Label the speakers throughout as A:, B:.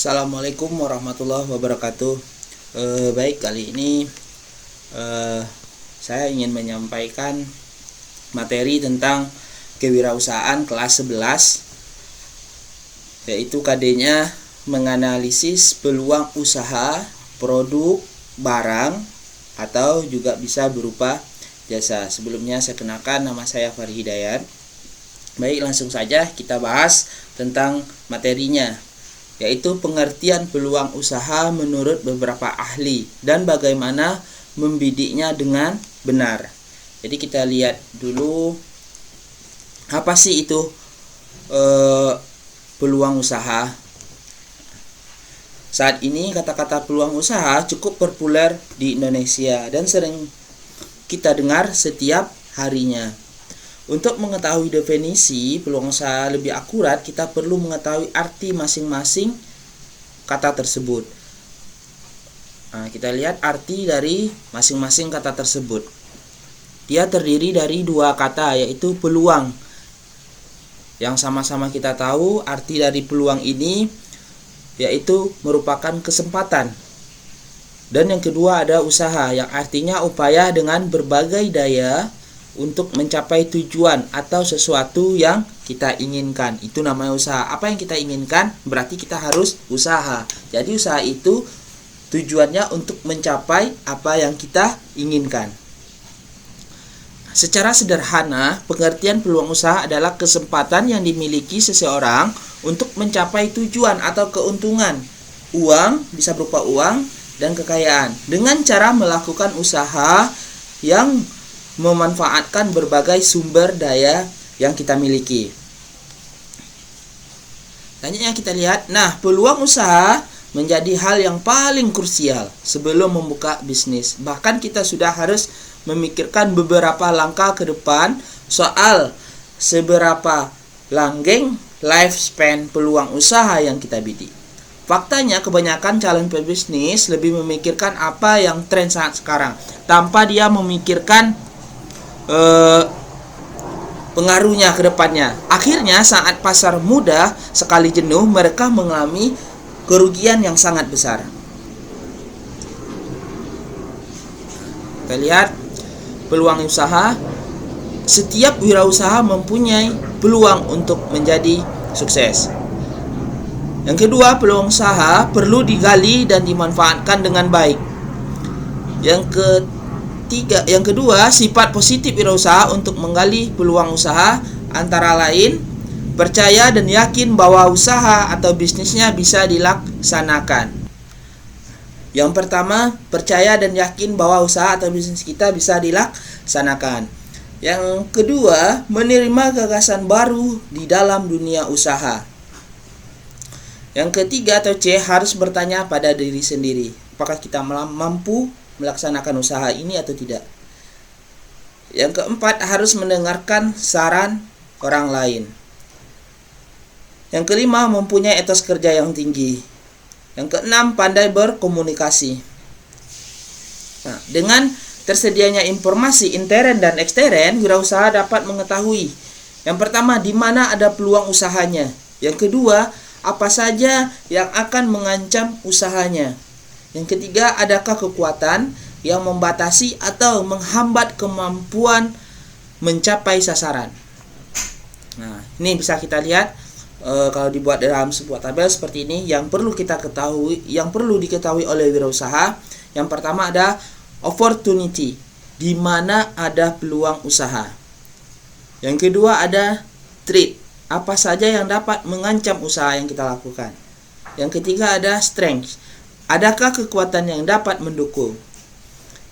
A: Assalamualaikum warahmatullahi wabarakatuh. Baik, kali ini saya ingin menyampaikan materi tentang kewirausahaan kelas 11, yaitu KD-nya menganalisis peluang usaha, produk, barang, atau juga bisa berupa jasa. Sebelumnya saya kenalkan, nama saya Fahri Hidayat. Baik, langsung saja kita bahas tentang materinya, yaitu pengertian peluang usaha menurut beberapa ahli dan bagaimana membidiknya dengan benar. Jadi kita lihat dulu apa sih itu peluang usaha. Saat ini kata-kata peluang usaha cukup populer di Indonesia dan sering kita dengar setiap harinya. Untuk mengetahui definisi peluang usaha lebih akurat, kita perlu mengetahui arti masing-masing kata tersebut. Nah, kita lihat arti dari masing-masing kata tersebut. Dia terdiri dari dua kata, yaitu peluang. Yang sama-sama kita tahu arti dari peluang ini yaitu merupakan kesempatan. Dan yang kedua ada usaha, yang artinya upaya dengan berbagai daya untuk mencapai tujuan atau sesuatu yang kita inginkan. Itu namanya usaha. Apa yang kita inginkan berarti kita harus usaha. Jadi usaha itu tujuannya untuk mencapai apa yang kita inginkan. Secara sederhana, pengertian peluang usaha adalah kesempatan yang dimiliki seseorang untuk mencapai tujuan atau keuntungan. Uang, bisa berupa uang dan kekayaan, dengan cara melakukan usaha yang memanfaatkan berbagai sumber daya yang kita miliki. Selanjutnya kita lihat, peluang usaha menjadi hal yang paling krusial sebelum membuka bisnis. Bahkan kita sudah harus memikirkan beberapa langkah ke depan soal seberapa langgeng lifespan peluang usaha yang kita bidik. Faktanya kebanyakan calon pebisnis lebih memikirkan apa yang tren saat sekarang tanpa dia memikirkan pengaruhnya ke depannya. Akhirnya saat pasar mudah sekali jenuh, mereka mengalami kerugian yang sangat besar. Kita lihat peluang usaha. Setiap wirausaha mempunyai peluang untuk menjadi sukses. Yang kedua, peluang usaha perlu digali dan dimanfaatkan dengan baik. Yang kedua, sifat positif wirausaha untuk menggali peluang usaha antara lain percaya dan yakin bahwa usaha atau bisnisnya bisa dilaksanakan. Yang pertama, percaya dan yakin bahwa usaha atau bisnis kita bisa dilaksanakan. Yang kedua, menerima gagasan baru di dalam dunia usaha. Yang ketiga atau C, harus bertanya pada diri sendiri, apakah kita mampu melaksanakan usaha ini atau tidak. Yang keempat, harus mendengarkan saran orang lain. Yang kelima, mempunyai etos kerja yang tinggi. Yang keenam, pandai berkomunikasi. Dengan tersedianya informasi intern dan ekstern, wirausaha dapat mengetahui, yang pertama, di mana ada peluang usahanya. Yang kedua, apa saja yang akan mengancam usahanya. Yang ketiga, adakah kekuatan yang membatasi atau menghambat kemampuan mencapai sasaran. Ini bisa kita lihat kalau dibuat dalam sebuah tabel seperti ini, yang perlu kita ketahui, yang perlu diketahui oleh wirausaha. Yang pertama ada opportunity, di mana ada peluang usaha. Yang kedua ada threat, apa saja yang dapat mengancam usaha yang kita lakukan. Yang ketiga ada strength, adakah kekuatan yang dapat mendukung.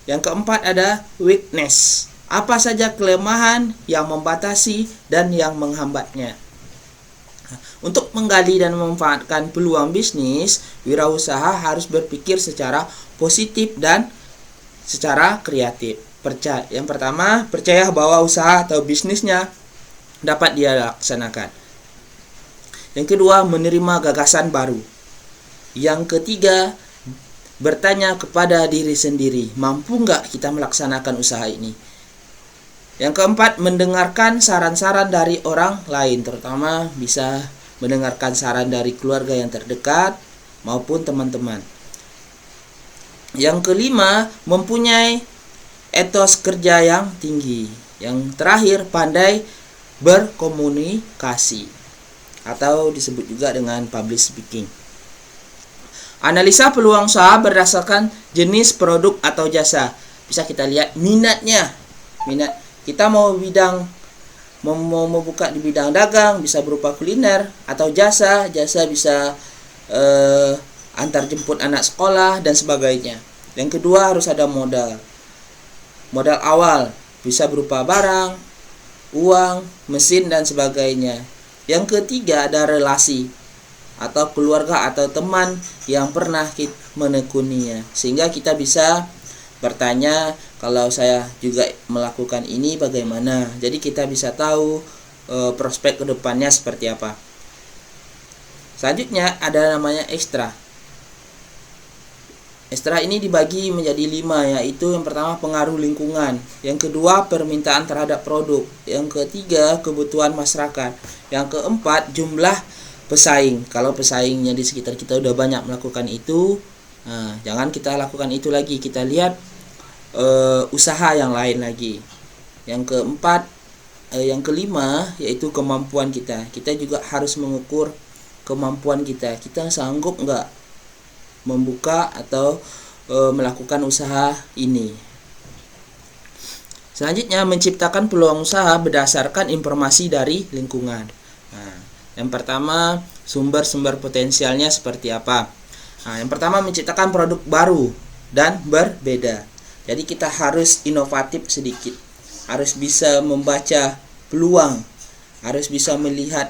A: Yang keempat ada weakness, apa saja kelemahan yang membatasi dan yang menghambatnya. Untuk menggali dan memanfaatkan peluang bisnis, wirausaha harus berpikir secara positif dan secara kreatif. Yang pertama, percaya bahwa usaha atau bisnisnya dapat dia laksanakan. Yang kedua, menerima gagasan baru. Yang ketiga, bertanya kepada diri sendiri, mampu nggak kita melaksanakan usaha ini. Yang keempat, mendengarkan saran-saran dari orang lain, terutama bisa mendengarkan saran dari keluarga yang terdekat, maupun teman-teman. Yang kelima, mempunyai etos kerja yang tinggi. Yang terakhir, pandai berkomunikasi atau disebut juga dengan public speaking. Analisa peluang usaha berdasarkan jenis produk atau jasa. Bisa kita lihat minatnya. Minat kita mau buka di bidang dagang, bisa berupa kuliner atau jasa. Jasa bisa antar jemput anak sekolah dan sebagainya. Yang kedua, harus ada modal. Modal awal bisa berupa barang, uang, mesin dan sebagainya. Yang ketiga, ada relasi atau keluarga atau teman yang pernah menekuninya, sehingga kita bisa bertanya, kalau saya juga melakukan ini bagaimana. Jadi kita bisa tahu prospek kedepannya seperti apa. Selanjutnya ada namanya ekstra. Ekstra ini dibagi menjadi 5, yaitu yang pertama pengaruh lingkungan, yang kedua permintaan terhadap produk, yang ketiga kebutuhan masyarakat, yang keempat jumlah pesaing. Kalau pesaingnya di sekitar kita udah banyak melakukan itu, jangan kita lakukan itu lagi, kita lihat usaha yang lain lagi. Yang keempat, yang kelima yaitu kemampuan kita. Kita juga harus mengukur kemampuan kita. Kita sanggup nggak membuka atau melakukan usaha ini. Selanjutnya, menciptakan peluang usaha berdasarkan informasi dari lingkungan. Yang pertama, sumber-sumber potensialnya seperti apa? Yang pertama, menciptakan produk baru dan berbeda. Jadi kita harus inovatif sedikit, harus bisa membaca peluang, harus bisa melihat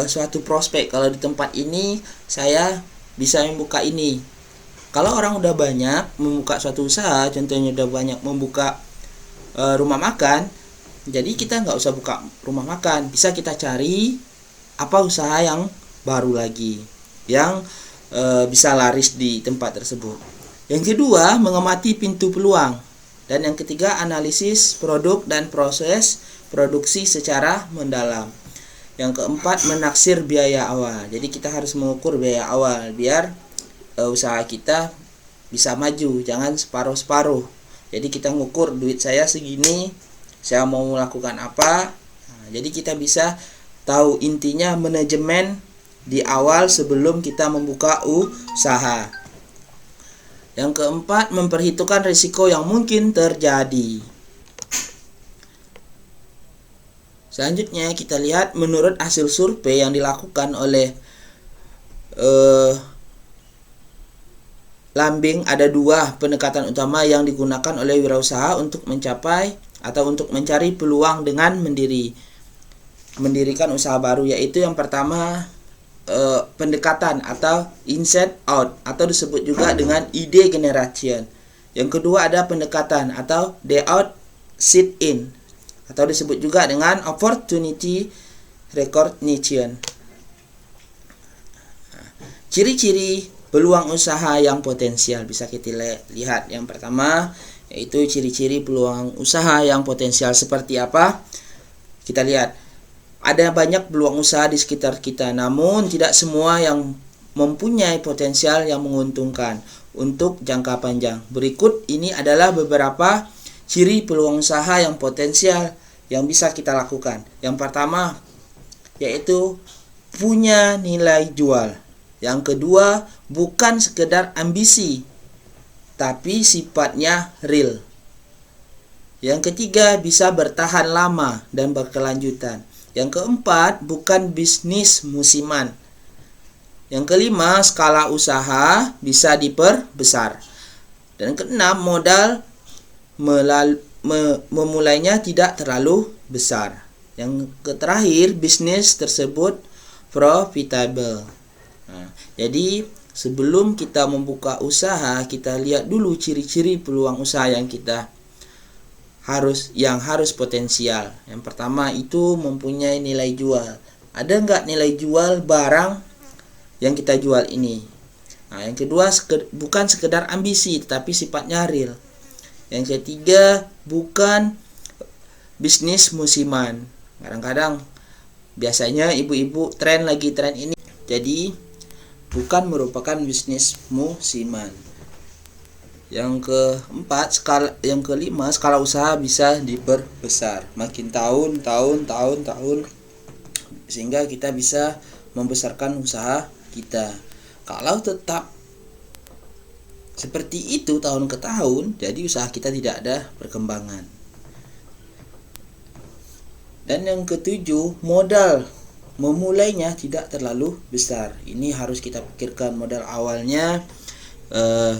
A: suatu prospek. Kalau di tempat ini saya bisa membuka ini. Kalau orang udah banyak membuka suatu usaha, contohnya udah banyak membuka rumah makan, jadi kita nggak usah buka rumah makan, bisa kita cari apa usaha yang baru lagi yang bisa laris di tempat tersebut. Yang kedua, mengamati pintu peluang. Dan yang ketiga, analisis produk dan proses produksi secara mendalam. Yang keempat, menaksir biaya awal. Jadi kita harus mengukur biaya awal biar usaha kita bisa maju, jangan separuh-separuh. Jadi kita ngukur, duit saya segini, saya mau melakukan apa. Jadi kita bisa tahu intinya manajemen di awal sebelum kita membuka usaha. Yang keempat, memperhitungkan risiko yang mungkin terjadi. Selanjutnya kita lihat menurut hasil survei yang dilakukan oleh Lambing, ada 2 pendekatan utama yang digunakan oleh wirausaha untuk mencapai atau untuk mencari peluang dengan mendirikan usaha baru, yaitu yang pertama pendekatan atau inside out atau disebut juga dengan ide generation. Yang kedua ada pendekatan atau day out sit in atau disebut juga dengan opportunity recognition. Ciri-ciri peluang usaha yang potensial bisa kita lihat. Yang pertama yaitu ciri-ciri peluang usaha yang potensial seperti apa? Kita lihat, ada banyak peluang usaha di sekitar kita, namun tidak semua yang mempunyai potensial yang menguntungkan untuk jangka panjang. Berikut ini adalah beberapa ciri peluang usaha yang potensial yang bisa kita lakukan. Yang pertama yaitu punya nilai jual. Yang kedua, bukan sekedar ambisi, tapi sifatnya real. Yang ketiga, bisa bertahan lama dan berkelanjutan. Yang keempat, bukan bisnis musiman. Yang kelima, skala usaha bisa diperbesar. Dan keenam, modal memulainya tidak terlalu besar. Yang terakhir, bisnis tersebut profitable. Jadi sebelum kita membuka usaha, kita lihat dulu ciri-ciri peluang usaha yang harus potensial. Yang pertama itu mempunyai nilai jual. Ada nggak nilai jual barang yang kita jual ini? Yang kedua, bukan sekedar ambisi, tetapi sifatnya real. Yang ketiga, bukan bisnis musiman. Kadang-kadang biasanya ibu-ibu tren ini. Jadi bukan merupakan bisnis musiman. Yang keempat, yang kelima, skala usaha bisa diperbesar. Makin tahun, sehingga kita bisa membesarkan usaha kita. Kalau tetap seperti itu tahun ke tahun, jadi usaha kita tidak ada perkembangan. Dan yang ketujuh, modal memulainya tidak terlalu besar. Ini harus kita pikirkan modal awalnya.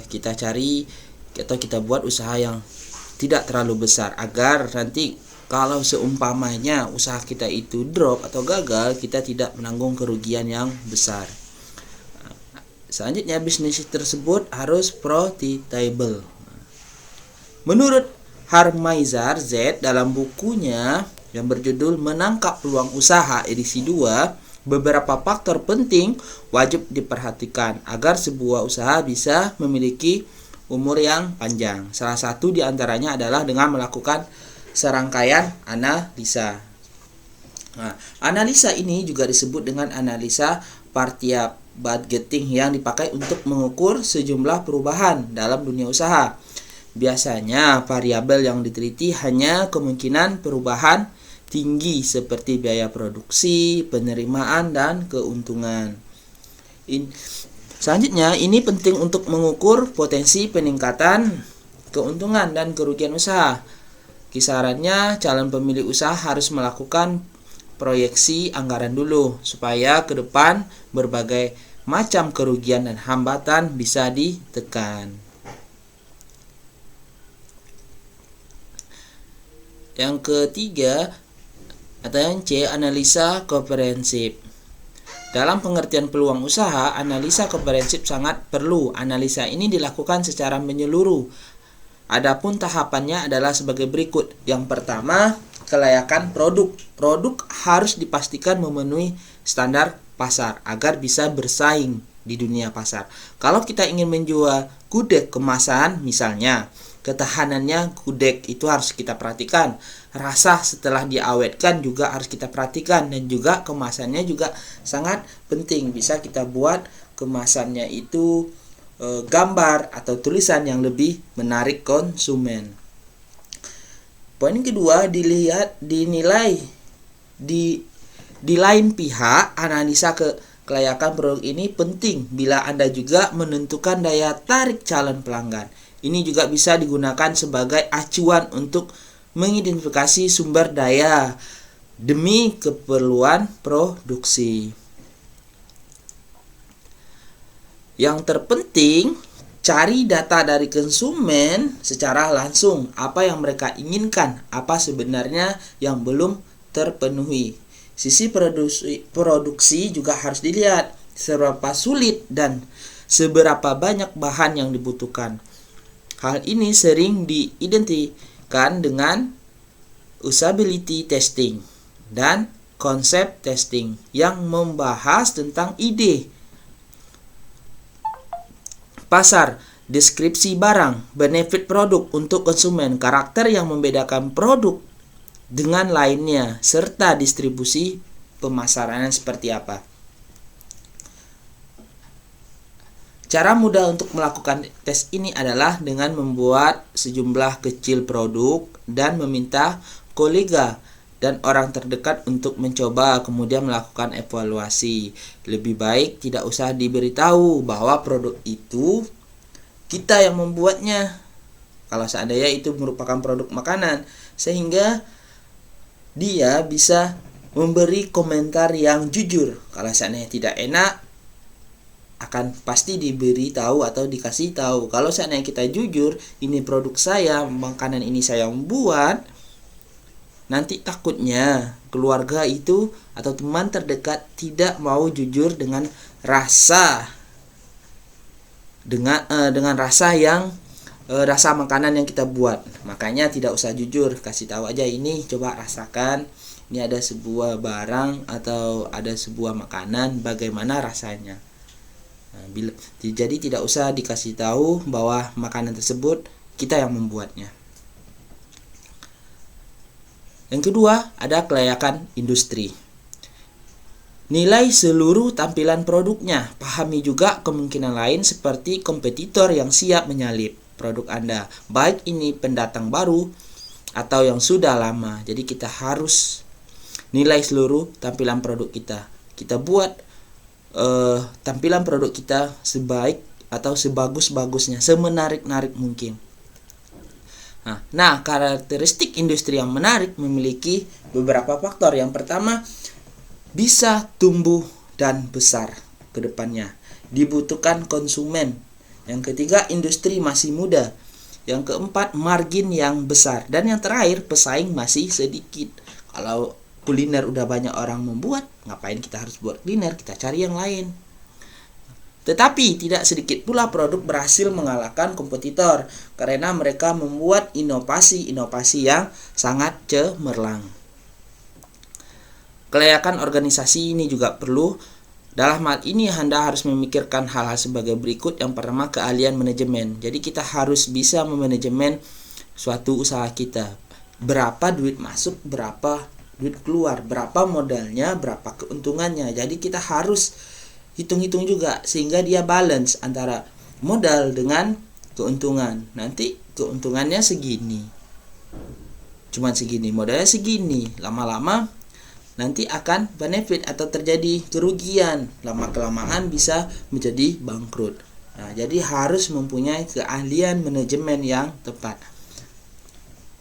A: Kita cari atau kita buat usaha yang tidak terlalu besar, agar nanti kalau seumpamanya usaha kita itu drop atau gagal, kita tidak menanggung kerugian yang besar. Selanjutnya, bisnis tersebut harus profitable. Menurut Harmaizar Z dalam bukunya yang berjudul Menangkap Peluang Usaha edisi 2, beberapa faktor penting wajib diperhatikan agar sebuah usaha bisa memiliki umur yang panjang. Salah satu di antaranya adalah dengan melakukan serangkaian analisa. Nah, analisa ini juga disebut dengan analisa partia budgeting yang dipakai untuk mengukur sejumlah perubahan dalam dunia usaha. Biasanya variabel yang diteliti hanya kemungkinan perubahan tinggi seperti biaya produksi, penerimaan, dan keuntungan. Selanjutnya, ini penting untuk mengukur potensi peningkatan keuntungan dan kerugian usaha. Kisarannya, calon pemilik usaha harus melakukan proyeksi anggaran dulu, supaya ke depan berbagai macam kerugian dan hambatan bisa ditekan. Yang ketiga, atau yang C, analisa komprehensif. Dalam pengertian peluang usaha, analisa komprehensif sangat perlu. Analisa ini dilakukan secara menyeluruh. Adapun tahapannya adalah sebagai berikut. Yang pertama, kelayakan produk. Produk harus dipastikan memenuhi standar pasar agar bisa bersaing di dunia pasar. Kalau kita ingin menjual gudeg kemasan misalnya, ketahanannya gudeg itu harus kita perhatikan. Rasa setelah diawetkan juga harus kita perhatikan, dan juga kemasannya juga sangat penting. Bisa kita buat kemasannya itu gambar atau tulisan yang lebih menarik konsumen. Poin kedua, dinilai di lain pihak, analisa kelayakan produk ini penting bila Anda juga menentukan daya tarik calon pelanggan. Ini juga bisa digunakan sebagai acuan untuk mengidentifikasi sumber daya demi keperluan produksi. Yang terpenting, cari data dari konsumen secara langsung. Apa yang mereka inginkan, apa sebenarnya yang belum terpenuhi. Sisi produksi juga harus dilihat, seberapa sulit dan seberapa banyak bahan yang dibutuhkan. Hal ini sering diidentikan dengan usability testing dan konsep testing yang membahas tentang ide pasar, deskripsi barang, benefit produk untuk konsumen, karakter yang membedakan produk dengan lainnya, serta distribusi pemasarannya seperti apa. Cara mudah untuk melakukan tes ini adalah dengan membuat sejumlah kecil produk dan meminta kolega dan orang terdekat untuk mencoba, kemudian melakukan evaluasi. Lebih baik tidak usah diberitahu bahwa produk itu kita yang membuatnya, kalau seandainya itu merupakan produk makanan, sehingga dia bisa memberi komentar yang jujur. Kalau seandainya tidak enak, akan pasti diberi tahu atau dikasih tahu. Kalau seandainya kita jujur, ini produk saya, makanan ini saya membuat, nanti takutnya keluarga itu atau teman terdekat tidak mau jujur dengan rasa rasa makanan yang kita buat. Makanya tidak usah jujur, kasih tahu aja, ini coba rasakan, ini ada sebuah barang atau ada sebuah makanan, bagaimana rasanya. Jadi tidak usah dikasih tahu bahwa makanan tersebut kita yang membuatnya. Yang kedua, ada kelayakan industri. Nilai seluruh tampilan produknya. Pahami juga kemungkinan lain seperti kompetitor yang siap menyalip produk Anda, baik ini pendatang baru atau yang sudah lama. Jadi kita harus nilai seluruh tampilan produk kita. Kita buat tampilan produk kita sebaik atau sebagus-bagusnya, semenarik-narik mungkin. Nah, karakteristik industri yang menarik memiliki beberapa faktor. Yang pertama, bisa tumbuh dan besar ke depannya. Dibutuhkan konsumen. Yang ketiga, industri masih muda. Yang keempat, margin yang besar. Dan yang terakhir, pesaing masih sedikit. Kalau kuliner udah banyak orang membuat, ngapain kita harus buat kuliner? Kita cari yang lain. Tetapi tidak sedikit pula produk berhasil mengalahkan kompetitor karena mereka membuat inovasi-inovasi yang sangat cemerlang. Kelayakan organisasi ini juga perlu. Dalam hal ini Anda harus memikirkan hal-hal sebagai berikut. Yang pertama, keahlian manajemen. Jadi kita harus bisa memanajemen suatu usaha kita. Berapa duit masuk, berapa duit keluar, berapa modalnya, berapa keuntungannya. Jadi kita harus hitung-hitung juga sehingga dia balance antara modal dengan keuntungan. Nanti keuntungannya segini, cuman segini, modalnya segini. Lama-lama nanti akan benefit atau terjadi kerugian. Lama-kelamaan bisa menjadi bangkrut. Nah, jadi harus mempunyai keahlian manajemen yang tepat.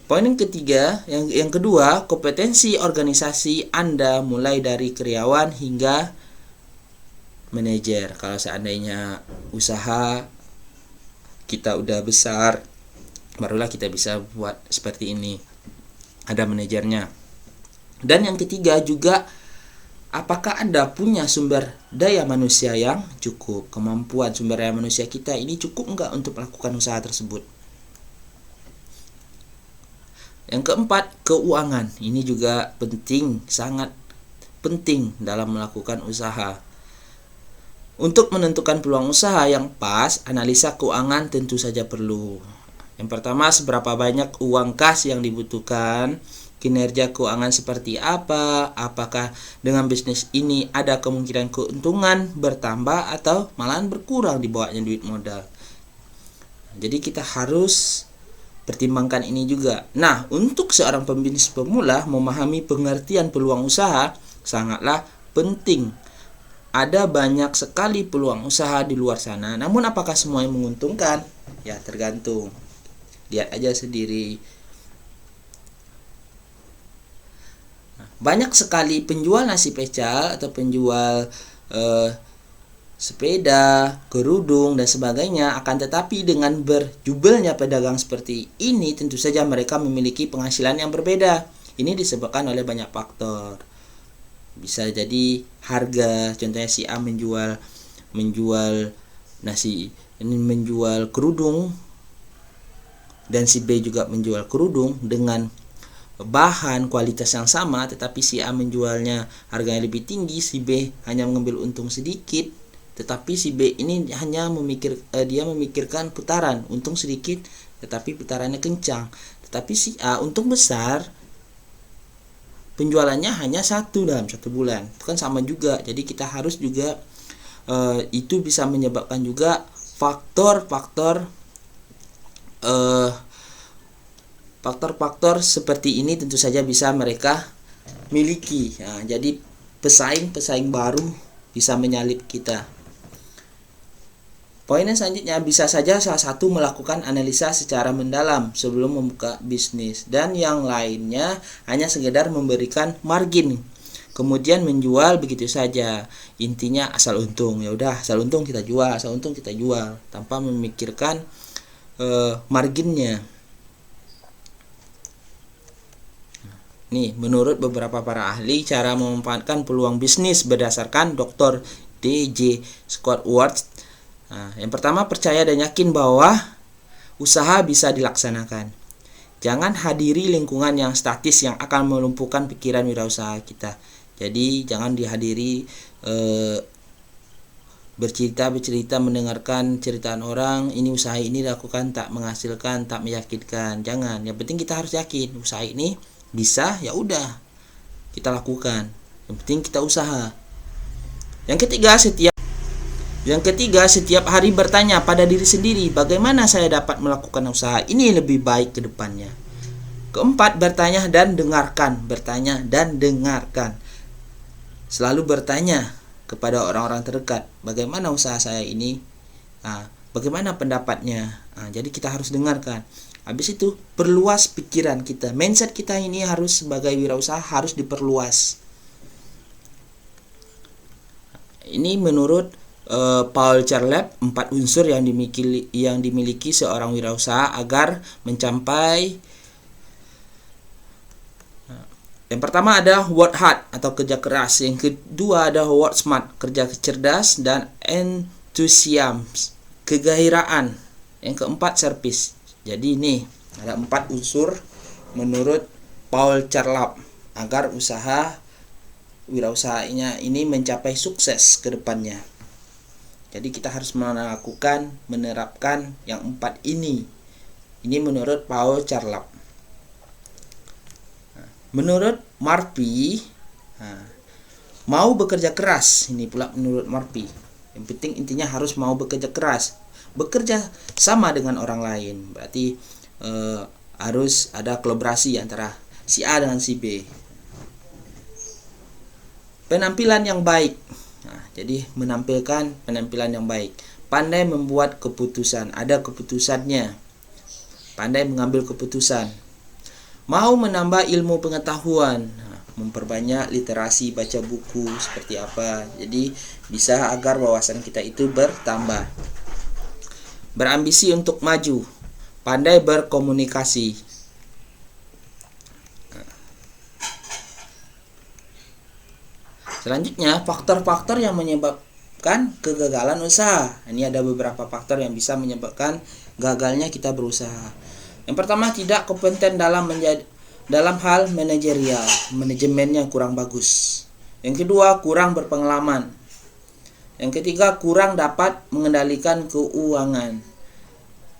A: Poin yang ketiga, yang kedua, kompetensi organisasi Anda mulai dari karyawan hingga manajer. Kalau seandainya usaha kita udah besar, barulah kita bisa buat seperti ini. Ada manajernya. Dan yang ketiga juga, apakah Anda punya sumber daya manusia yang cukup? Kemampuan sumber daya manusia kita ini cukup enggak untuk melakukan usaha tersebut? Yang keempat, keuangan. Ini juga penting, sangat penting dalam melakukan usaha. Untuk menentukan peluang usaha yang pas, analisa keuangan tentu saja perlu. Yang pertama, seberapa banyak uang kas yang dibutuhkan, kinerja keuangan seperti apa, apakah dengan bisnis ini ada kemungkinan keuntungan bertambah atau malahan berkurang dibawanya duit modal. Jadi kita harus pertimbangkan ini juga. Nah, untuk seorang pembisnis pemula memahami pengertian peluang usaha sangatlah penting. Ada banyak sekali peluang usaha di luar sana, namun apakah semuanya menguntungkan? Ya, tergantung. Lihat aja sendiri. Banyak sekali penjual nasi pecel atau penjual sepeda, kerudung dan sebagainya. Akan tetapi dengan berjubelnya pedagang seperti ini, tentu saja mereka memiliki penghasilan yang berbeda. Ini disebabkan oleh banyak faktor. Bisa jadi harga, contohnya si A menjual nasi, ini menjual kerudung, dan si B juga menjual kerudung dengan bahan kualitas yang sama, tetapi si A menjualnya harganya lebih tinggi, si B hanya mengambil untung sedikit. Tetapi si B ini hanya memikirkan putaran, untung sedikit tetapi putarannya kencang. Tetapi si A untung besar, penjualannya hanya 1 dalam 1 bulan. Itu kan sama juga. Jadi kita harus juga itu bisa menyebabkan juga faktor-faktor seperti ini tentu saja bisa mereka miliki. Nah, jadi pesaing baru bisa menyalip kita. Poin yang selanjutnya, bisa saja salah satu melakukan analisa secara mendalam sebelum membuka bisnis, dan yang lainnya hanya sekedar memberikan margin kemudian menjual begitu saja. Intinya asal untung, ya udah asal untung kita jual, tanpa memikirkan marginnya. Nih, menurut beberapa para ahli, cara memanfaatkan peluang bisnis berdasarkan Dr. D.J. Scott-Worth. Nah, yang pertama, percaya dan yakin bahwa usaha bisa dilaksanakan. Jangan hadiri lingkungan yang statis yang akan melumpuhkan pikiran wirausaha kita. Jadi jangan dihadiri bercerita mendengarkan ceritaan orang, ini usaha ini dilakukan tak menghasilkan, tak meyakinkan. Jangan. Yang penting kita harus yakin usaha ini bisa, ya udah kita lakukan. Yang penting kita usaha. Yang ketiga, setiap hari bertanya pada diri sendiri, bagaimana saya dapat melakukan usaha ini lebih baik ke depannya. Keempat, bertanya dan dengarkan. Selalu bertanya kepada orang-orang terdekat, bagaimana usaha saya ini, bagaimana pendapatnya. Jadi kita harus dengarkan. Habis itu perluas pikiran kita. Mindset kita ini harus sebagai wirausaha harus diperluas. Ini menurut Paul Charlap, 4 unsur yang dimiliki seorang wirausaha agar mencapai. Yang pertama ada work hard atau kerja keras. Yang kedua ada work smart, kerja cerdas, dan enthusiasm, kegairaan. Yang keempat service. Jadi ini ada 4 unsur menurut Paul Charlap agar wirausahanya ini mencapai sukses ke depannya. Jadi kita harus menerapkan yang 4 ini. Ini menurut Paul Charlap. Menurut Murphy, mau bekerja keras. Ini pula menurut Murphy. Yang penting intinya harus mau bekerja keras. Bekerja sama dengan orang lain. Berarti harus ada kolaborasi antara si A dengan si B. Penampilan yang baik. Jadi menampilkan penampilan yang baik. Pandai membuat keputusan. Ada keputusannya. Pandai mengambil keputusan. Mau menambah ilmu pengetahuan. Memperbanyak literasi, baca buku seperti apa. Jadi bisa agar wawasan kita itu bertambah. Berambisi untuk maju. Pandai berkomunikasi. Selanjutnya, faktor-faktor yang menyebabkan kegagalan usaha. Ini ada beberapa faktor yang bisa menyebabkan gagalnya kita berusaha. Yang pertama, tidak kompeten dalam hal manajerial, manajemennya kurang bagus. Yang kedua, kurang berpengalaman. Yang ketiga, kurang dapat mengendalikan keuangan.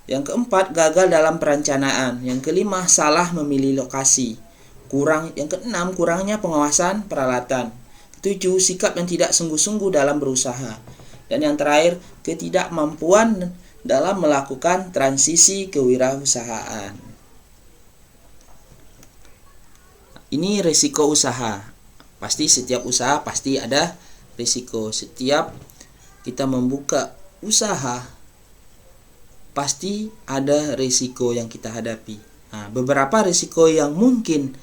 A: Yang keempat, gagal dalam perencanaan. Yang kelima, salah memilih lokasi. Yang keenam, kurangnya pengawasan peralatan. 7. Sikap yang tidak sungguh-sungguh dalam berusaha. Dan yang terakhir, ketidakmampuan dalam melakukan transisi kewirausahaan. Ini risiko usaha. Pasti setiap usaha pasti ada risiko. Setiap kita membuka usaha pasti ada risiko yang kita hadapi. Beberapa risiko yang mungkin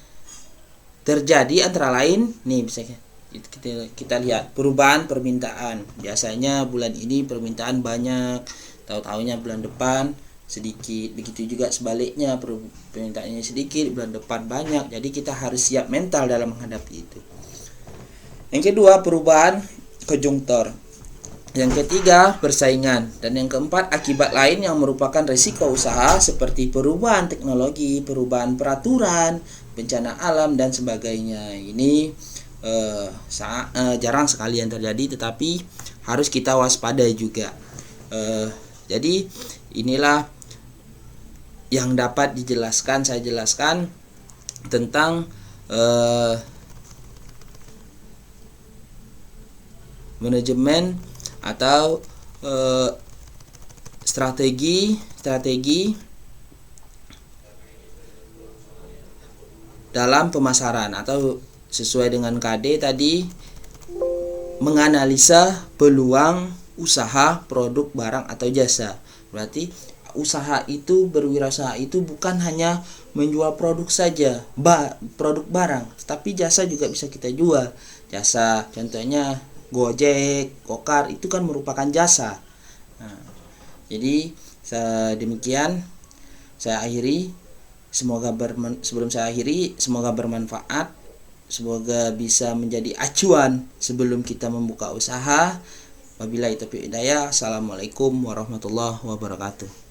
A: terjadi antara lain, nih misalnya kita lihat perubahan permintaan. Biasanya bulan ini permintaan banyak, tahu-tahunya bulan depan sedikit. Begitu juga sebaliknya, permintaannya sedikit, bulan depan banyak. Jadi kita harus siap mental dalam menghadapi itu. Yang kedua, perubahan konjungtur. Yang ketiga, persaingan. Dan yang keempat, akibat lain yang merupakan risiko usaha seperti perubahan teknologi, perubahan peraturan, bencana alam, dan sebagainya. Ini jarang sekali yang terjadi, tetapi harus kita waspadai juga. Jadi inilah yang dapat saya jelaskan tentang manajemen atau strategi dalam pemasaran, atau sesuai dengan KD tadi, menganalisa peluang usaha, produk, barang, atau jasa. Berarti usaha itu, berwirausaha itu bukan hanya menjual produk saja, produk barang, tapi jasa juga bisa kita jual. Jasa contohnya Gojek, Gokar, itu kan merupakan jasa. Jadi demikian saya akhiri. Sebelum saya akhiri, semoga bermanfaat. Semoga bisa menjadi acuan sebelum kita membuka usaha. Wabillahi taufiq hidayah. Assalamualaikum warahmatullahi wabarakatuh.